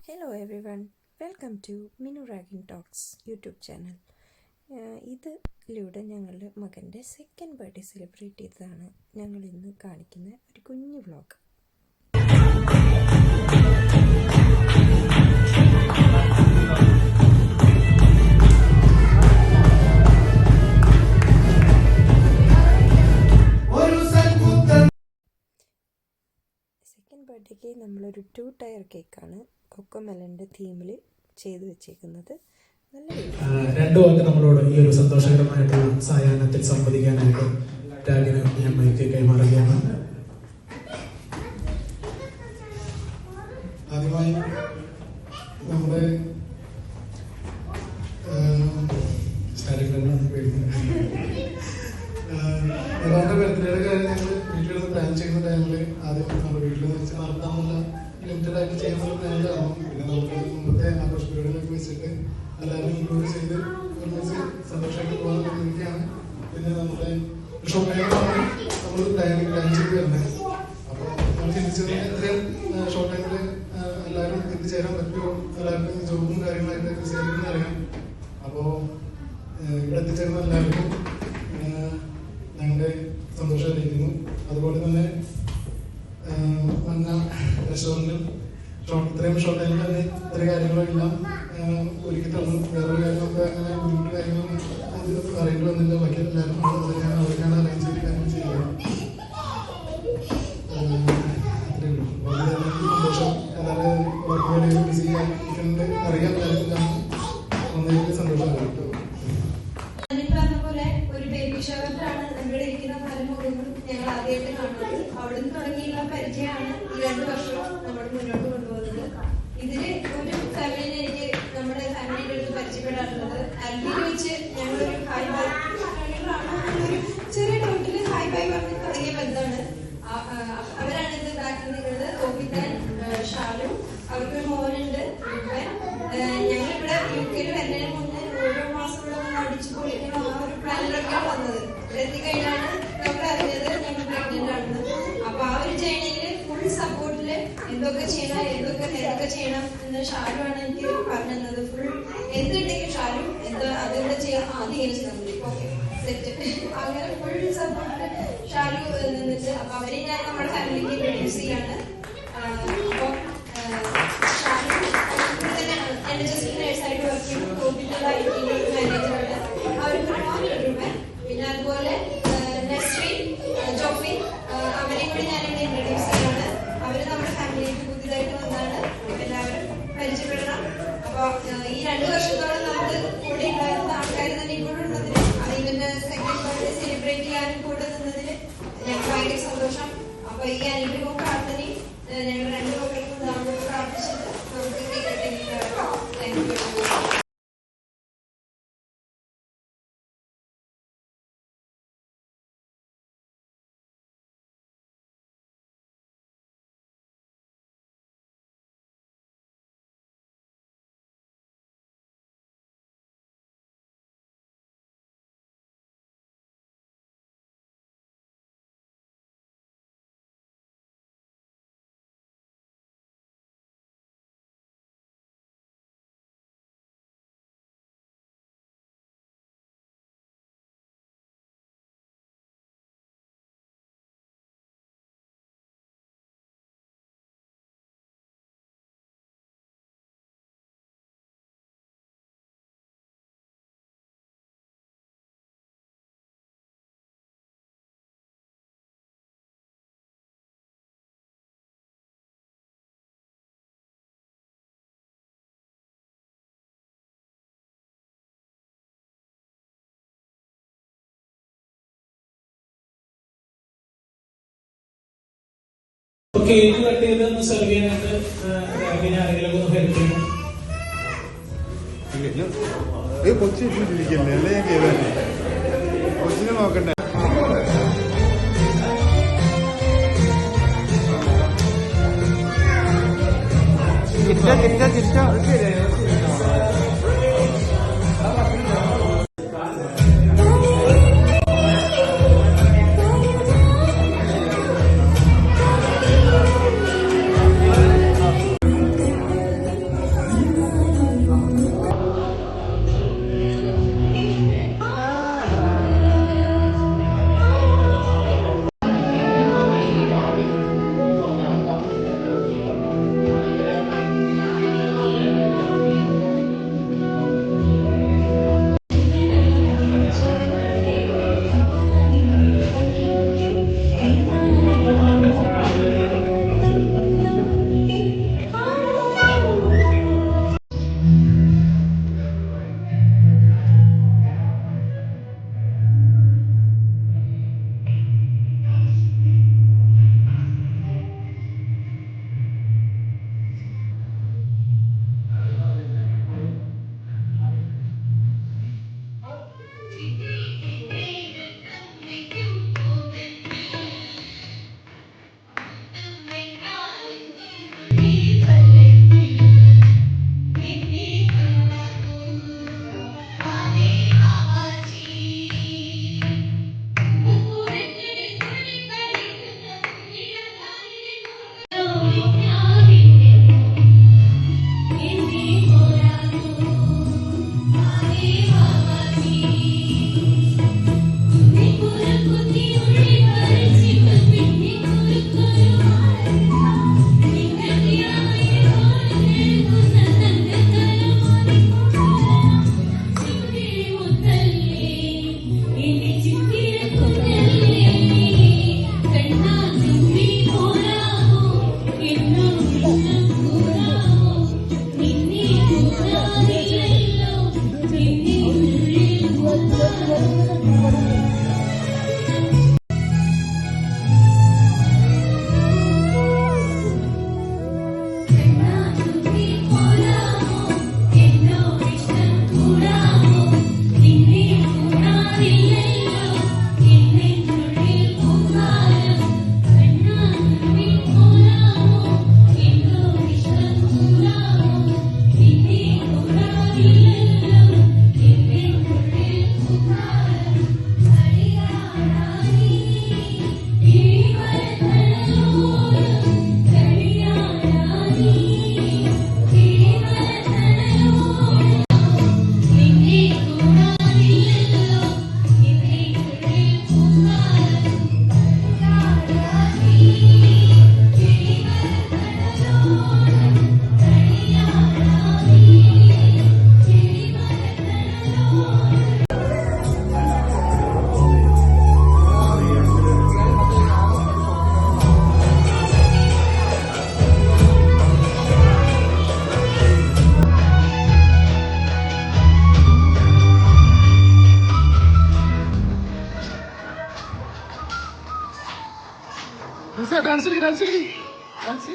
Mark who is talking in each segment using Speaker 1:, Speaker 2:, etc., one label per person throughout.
Speaker 1: Hello everyone, welcome to Minu Ragin talks YouTube channel. ഇതിലൂടെ ഞങ്ങളുടെ മകൻ്റെ സെക്കൻഡ് ബർത്ത്ഡേ സെലിബ്രേറ്റ് ചെയ്തതാണ് ഞങ്ങൾ ഇന്ന് കാണിക്കുന്ന ഒരു കുഞ്ഞു വ്ളോഗ്. സെക്കൻഡ് ബർത്ത്ഡേക്ക് നമ്മളൊരു 2 ടയർ കേക്കാണ് കൊക്കോമെലൻ്റെ തീമിൽ ചെയ്തു വെച്ചേക്കുന്നത്.
Speaker 2: രണ്ടു വാക്ക് നമ്മളോട് ഈ ഒരു സന്തോഷകരമായിട്ടുള്ള സായാഹ്നത്തിൽ സംവദിക്കാനായിട്ട് ടാഗിന് ഞാൻ മൈക്ക് കൈമാറുകയാണ്.
Speaker 3: ആദ്യമായി നമ്മുടെ ബർത്ത്ഡേയുടെ കാര്യം ഞങ്ങൾ വീട്ടിൽ പ്ലാൻ ചെയ്യുന്ന ടൈമിൽ ആദ്യം നമ്മുടെ വീട്ടിൽ വെച്ച് നടത്താനുള്ള ലിമിറ്റഡ് ആയിട്ട് ചെയ്യുന്ന പ്ലാനിലാണ്. പിന്നെ നമുക്ക് മുമ്പത്തെ ആഘോഷ പരിപാടികളൊക്കെ വെച്ചിട്ട് എല്ലാവരും ഇൻക്ലൂഡ് ചെയ്ത് ഒരുമിച്ച് സന്തോഷമായിട്ട് പോകാൻ വേണ്ടിയിട്ടാണ്. പിന്നെ നമ്മുടെ ഷോപ്പിംഗാണ് നമ്മൾ പ്ലാൻ ചെയ്ത് വരുന്നത്. അപ്പോൾ നമ്മൾ ചിന്തിച്ചത് എത്രയും ഷോർട്ട് ടൈമിൽ എല്ലാവരും എത്തിച്ചേരാൻ പറ്റുമോ, എല്ലാവർക്കും ജോബും കാര്യങ്ങളായിട്ട് ബിസിയായിരിക്കും അറിയാം. അപ്പോൾ ഇവിടെ എത്തിച്ചേർന്ന എല്ലാവർക്കും ഞങ്ങളുടെ സന്തോഷം അറിയിക്കുന്നു. അതുപോലെ തന്നെ മന്ന റെസ്റ്റോറൻറ്റിൽ ഇത്രയും ഷോർട്ട് ടൈമിൽ തന്നെ ഇത്രയും കാര്യങ്ങളെല്ലാം ഒരുക്കി തന്നു. വേറൊരു കാര്യങ്ങളൊക്കെ അങ്ങനെ ബുദ്ധിമുട്ട് കാര്യങ്ങളൊന്നും അറിയേണ്ടി വന്നില്ല. ബാക്കി എല്ലാവരും അവർക്കാണ് അറേഞ്ച് ചെയ്ത് കാര്യങ്ങൾ ചെയ്യുന്നത്. അത്രയേ ഉള്ളൂ. വളരെ സന്തോഷം. എല്ലാവരും വർക്ക് വേണ്ടി ബിസി ആയിട്ടുണ്ട് അറിയാം. എല്ലാവർക്കും വന്നതിൽ സന്തോഷമാണ്.
Speaker 4: ഞങ്ങൾ ആദ്യമായിട്ട് കാണുന്നത് അവിടുന്ന് തുടങ്ങിയുള്ള പരിചയമാണ് ഈ 2 വർഷവും നമ്മൾ മുന്നോട്ട് കൊണ്ടുപോകുന്നത്. ഇതില് ഒരു ഫാമിലിനെ എനിക്ക് നമ്മുടെ ഫാമിലിയുടെ അടുത്ത് പരിചയപ്പെടാറുള്ളത് ആൽബിയിൽ വെച്ച് ഞങ്ങളൊരു ഹായ് ബൈ ഒരു ചെറിയ ഡൗട്ടില് ഹായ് ബൈ പറഞ്ഞ് തുടങ്ങിയ ബന്ധമാണ്. അവരാണ് ഇത് ഇതാക്കുന്നത്. നിങ്ങളുടെ കോപ്പിത്താൻ ഷാലു, അവർക്കൊരു മോനുണ്ട്. ഞങ്ങളിവിടെ UK വരുന്നതിന് മുന്നേ ഓരോ മാസമുള്ള അടിച്ചു പൊളിക്കണം ആ ഒരു പ്ലാനിലൊക്കെയാണ് വന്നത്. എത്തിക്കഴിഞ്ഞാണ് ഡോക്ടർ അറിഞ്ഞത് ഞങ്ങൾ പ്രഗ്നന്റ് ആണെന്ന്. അപ്പൊ ആ ഒരു ജേണിയില് ഫുൾ സപ്പോർട്ടില് എന്തൊക്കെ ചെയ്യണം എന്തൊക്കെ ചെയ്യണം എന്ന് ഷാലു ആണ് എനിക്ക് പറഞ്ഞു തന്നത്. ഫുൾ എന്തുണ്ടെങ്കിലും ഷാലു അതെന്താ ചെയ്യാം ആദ്യം ഇങ്ങനെ ചെയ്താൽ ഓക്കെ സെറ്റ് അങ്ങനെ ഫുൾ സപ്പോർട്ടില് ഷാലു നിന്നിട്ട് അപ്പൊ അവരെ ഞാൻ നമ്മുടെ ഫാമിലിക്ക് ഇൻട്രൊഡ്യൂസ് ചെയ്യാണ്. അപ്പൊ ഷാലു തന്നെ NHS നേഴ്സായിട്ട് വർക്ക് ചെയ്യും. കോവിഡിലുള്ള IT മാനേജറാണ്. അവർക്ക് മോനുണ്ട്. പിന്നെ അതുപോലെ ജോഫി അവരെയും കൂടി ഞാനിവിടെ ഇൻട്രൊഡ്യൂസ് ചെയ്യാണ്. അവര് നമ്മുടെ ഫാമിലിയിലേക്ക് പുതിയതായിട്ട് വന്നാണ്. എല്ലാവരും പരിചയപ്പെടണം. അപ്പൊ ഈ 2 വർഷത്തോളം നമുക്ക് കൂടെ ഉണ്ടായിരുന്ന ആൾക്കാർ തന്നെ ഇപ്പോഴും ഉള്ളതിൽ ഇവന്റെ സെക്കൻഡ് ബർത്ത്ഡേ സെലിബ്രേറ്റ് ചെയ്യാനും കൂടെ നിന്നതില് ഞങ്ങൾക്ക് ഭയങ്കര സന്തോഷം. അപ്പൊ ഈ അനുഗ്രഹവും പ്രാർത്ഥനയും ഞങ്ങൾ 2 മക്കൾക്കും നമുക്ക് പ്രാർത്ഥിച്ചിട്ട് നമുക്ക് താങ്ക് യു.
Speaker 2: കേക്ക് കട്ട് ചെയ്ത് ഒന്ന് സെർവ് ചെയ്യാനായിട്ട് ടാഗിനെ ആരെങ്കിലും ഒന്ന് ഹെൽപ്പ് ചെയ്യണം.
Speaker 5: കൊച്ചിട്ടിരിക്കല്ലേ അല്ലേ? ഞാൻ കേൾക്കണ്ടേ? കൊച്ചിനെ നോക്കണ്ടേ?
Speaker 3: ഡാൻസ് ഡാൻസ്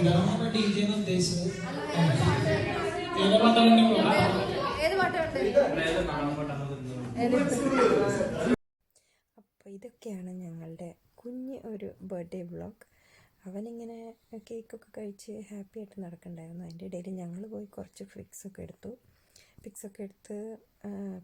Speaker 2: പ്രോഗ്രാമാണ് ഡി ജെ എന്ന് ഉദ്ദേശിച്ചത്. ഏത് പാട്ടാണ്?
Speaker 4: ഏത് പാട്ടുണ്ട്?
Speaker 1: അപ്പോൾ ഇതൊക്കെയാണ് ഞങ്ങളുടെ കുഞ്ഞ് ഒരു ബർത്ത്ഡേ വ്ളോഗ്. അവനിങ്ങനെ കേക്കൊക്കെ കഴിച്ച് ഹാപ്പി ആയിട്ട് നടക്കണ്ടായിരുന്നു. അതിൻ്റെ ഇടയിൽ ഞങ്ങൾ പോയി കുറച്ച് പിക്സൊക്കെ എടുത്ത്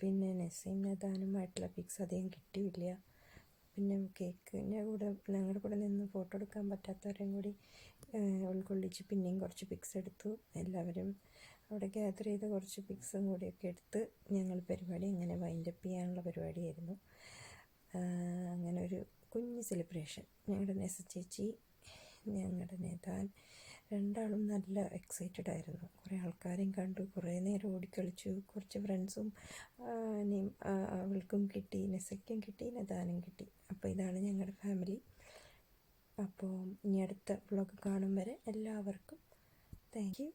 Speaker 1: പിന്നെ നസീം നദാനുമായിട്ടുള്ള പിക്സ് അധികം കിട്ടിയില്ല. പിന്നെ കേക്കിൻ്റെ കൂടെ ഞങ്ങളുടെ കൂടെ നിന്ന് ഫോട്ടോ എടുക്കാൻ പറ്റാത്തവരെയും കൂടി ഉൾക്കൊള്ളിച്ച് പിന്നെയും കുറച്ച് പിക്സ് എടുത്തു. എല്ലാവരും അവിടെ ഗ്യാദർ ചെയ്ത കുറച്ച് പിക്സും കൂടിയൊക്കെ എടുത്ത് ഞങ്ങൾ പരിപാടി അങ്ങനെ വൈൻഡപ്പ് ചെയ്യാനുള്ള പരിപാടിയായിരുന്നു. അങ്ങനെ ഒരു കുഞ്ഞ് സെലിബ്രേഷൻ. ഞങ്ങളുടെ നെസ ചേച്ചി, ഞങ്ങളുടെ നേതാൻ രണ്ടാളും നല്ല എക്സൈറ്റഡ് ആയിരുന്നു. കുറേ ആൾക്കാരെയും കണ്ടു, കുറേ നേരം ഓടിക്കളിച്ചു. കുറച്ച് ഫ്രണ്ട്സും അവൾക്കും കിട്ടി, നെസയ്ക്കും കിട്ടി, നദാനും കിട്ടി. അപ്പോൾ ഇതാണ് ഞങ്ങളുടെ ഫാമിലി. അപ്പോൾ ഇനി അടുത്ത വ്ളോഗ് കാണും വരെ എല്ലാവർക്കും താങ്ക് യു.